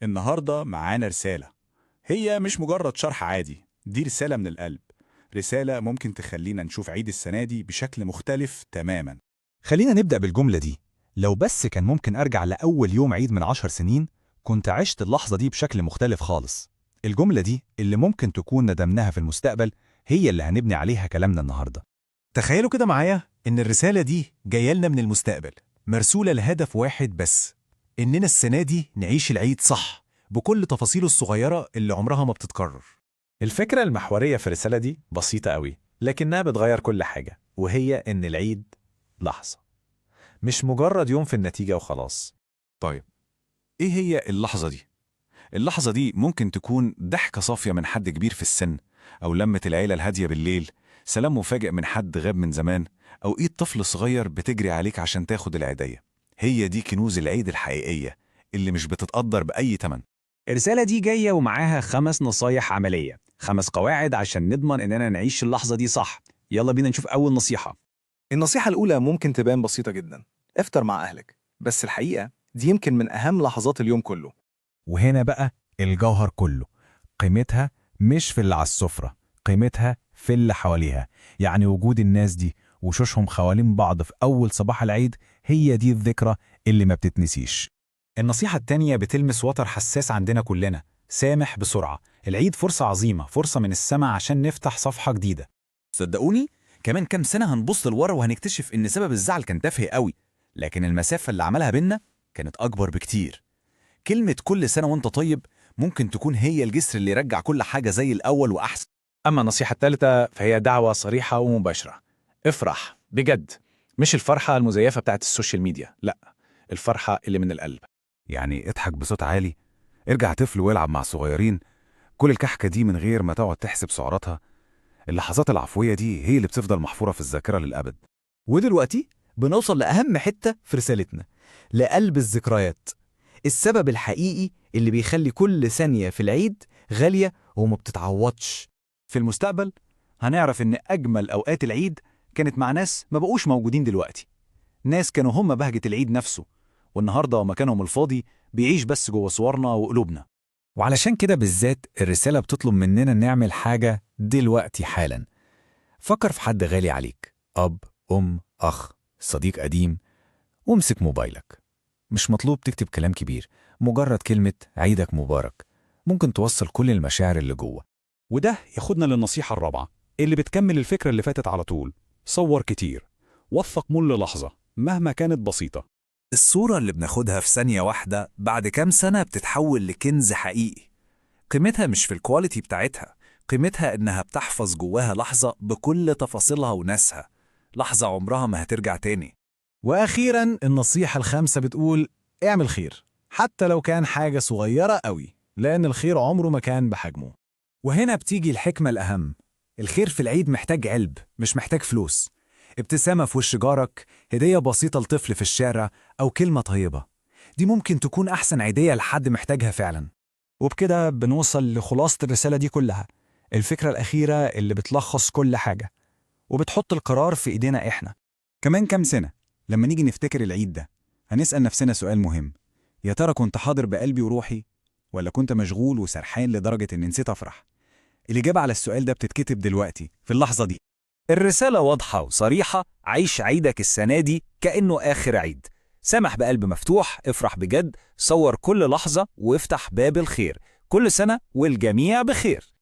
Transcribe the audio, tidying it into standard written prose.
النهاردة معانا رسالة. هي مش مجرد شرح عادي، دي رسالة من القلب. رسالة ممكن تخلينا نشوف عيد السنة دي بشكل مختلف تماما. خلينا نبدأ بالجملة دي. لو بس كان ممكن أرجع لأول يوم عيد من 10 سنين كنت عشت اللحظة دي بشكل مختلف خالص. الجملة دي اللي ممكن تكون ندمناها في المستقبل هي اللي هنبني عليها كلامنا النهاردة. تخيلوا كده معايا إن الرسالة دي جاية لنا من المستقبل، مرسولة لهدف واحد بس: إننا السنة دي نعيش العيد صح بكل تفاصيله الصغيرة اللي عمرها ما بتتكرر. الفكرة المحورية في الرسالة دي بسيطة قوي، لكنها بتغير كل حاجة، وهي إن العيد لحظة، مش مجرد يوم في النتيجة وخلاص. طيب، إيه هي اللحظة دي؟ اللحظة دي ممكن تكون ضحكة صافية من حد كبير في السن، أو لمة العيلة الهادية بالليل، سلام مفاجئ من حد غاب من زمان، أو إيد طفل صغير بتجري عليك عشان تاخد العيدية. هي دي كنوز العيد الحقيقية اللي مش بتتقدر بأي تمن. الرسالة دي جاية ومعاها 5 نصايح عملية، 5 قواعد عشان نضمن إننا نعيش اللحظة دي صح. يلا بينا نشوف أول نصيحة. النصيحة الأولى ممكن تبان بسيطة جدا: افطر مع أهلك، بس الحقيقة دي يمكن من أهم لحظات اليوم كله. وهنا بقى الجوهر كله. قيمتها مش في اللي على السفرة، قيمتها في اللي حواليها. يعني وجود الناس دي وشوشهم حوالين بعض في أول صباح العيد هي دي الذكرى اللي ما بتتنسيش. النصيحة التانية بتلمس وتر حساس عندنا كلنا: سامح بسرعة. العيد فرصة عظيمة، فرصة من السماء عشان نفتح صفحة جديدة. صدقوني كمان كام سنة هنبص لورا وهنكتشف إن سبب الزعل كان تافه قوي، لكن المسافة اللي عملها بينا كانت أكبر بكتير. كلمة كل سنة وانت طيب ممكن تكون هي الجسر اللي يرجع كل حاجة زي الأول وأحسن. أما النصيحة الثالثة فهي دعوة صريحة ومباشرة: افرح بجد، مش الفرحة المزيفة بتاعت السوشيال ميديا، لا، الفرحة اللي من القلب. يعني اضحك بصوت عالي، ارجع طفل والعب مع الصغيرين، كل الكحكة دي من غير ما تقعد تحسب سعراتها. اللحظات العفوية دي هي اللي بتفضل محفورة في الذاكرة للأبد. ودلوقتي بنوصل لأهم حتة في رسالتنا، لقلب الذكريات، السبب الحقيقي اللي بيخلي كل ثانية في العيد غالية وما بتتعوضش. في المستقبل هنعرف إن أجمل أوقات العيد كانت مع ناس ما بقوش موجودين دلوقتي، ناس كانوا هم بهجة العيد نفسه، والنهاردة مكانهم الفاضي بيعيش بس جوه صورنا وقلوبنا. وعلشان كده بالذات الرسالة بتطلب مننا نعمل حاجة دلوقتي حالا. فكر في حد غالي عليك، أب، أم، أخ، صديق قديم، وامسك موبايلك. مش مطلوب تكتب كلام كبير، مجرد كلمة عيدك مبارك ممكن توصل كل المشاعر اللي جوه. وده ياخدنا للنصيحة الرابعة اللي بتكمل الفكرة اللي فاتت على طول: صور كتير، وثق كل لحظة مهما كانت بسيطة. الصورة اللي بناخدها في ثانية واحدة بعد كام سنة بتتحول لكنز حقيقي. قيمتها مش في الكواليتي بتاعتها، قيمتها إنها بتحفظ جواها لحظة بكل تفاصيلها وناسها، لحظة عمرها ما هترجع تاني. وأخيرا النصيحة الخامسة بتقول: اعمل خير حتى لو كان حاجة صغيرة قوي، لأن الخير عمره ما كان بحجمه. وهنا بتيجي الحكمة الأهم: الخير في العيد محتاج قلب، مش محتاج فلوس. ابتسامة في وش جارك، هدية بسيطة لطفل في الشارع، أو كلمة طيبة، دي ممكن تكون أحسن عيدية لحد محتاجها فعلا. وبكده بنوصل لخلاصة الرسالة دي كلها، الفكرة الأخيرة اللي بتلخص كل حاجة وبتحط القرار في إيدينا إحنا. كمان كام سنة لما نيجي نفتكر العيد ده هنسأل نفسنا سؤال مهم: يا ترى كنت حاضر بقلبي وروحي، ولا كنت مشغول وسرحان لدرجة إني نسيت أفرح؟ الإجابة على السؤال ده بتتكتب دلوقتي في اللحظة دي. الرسالة واضحة وصريحة: عيش عيدك السنة دي كأنه آخر عيد، سامح بقلب مفتوح، افرح بجد، صور كل لحظة وافتح باب الخير. كل سنة والجميع بخير.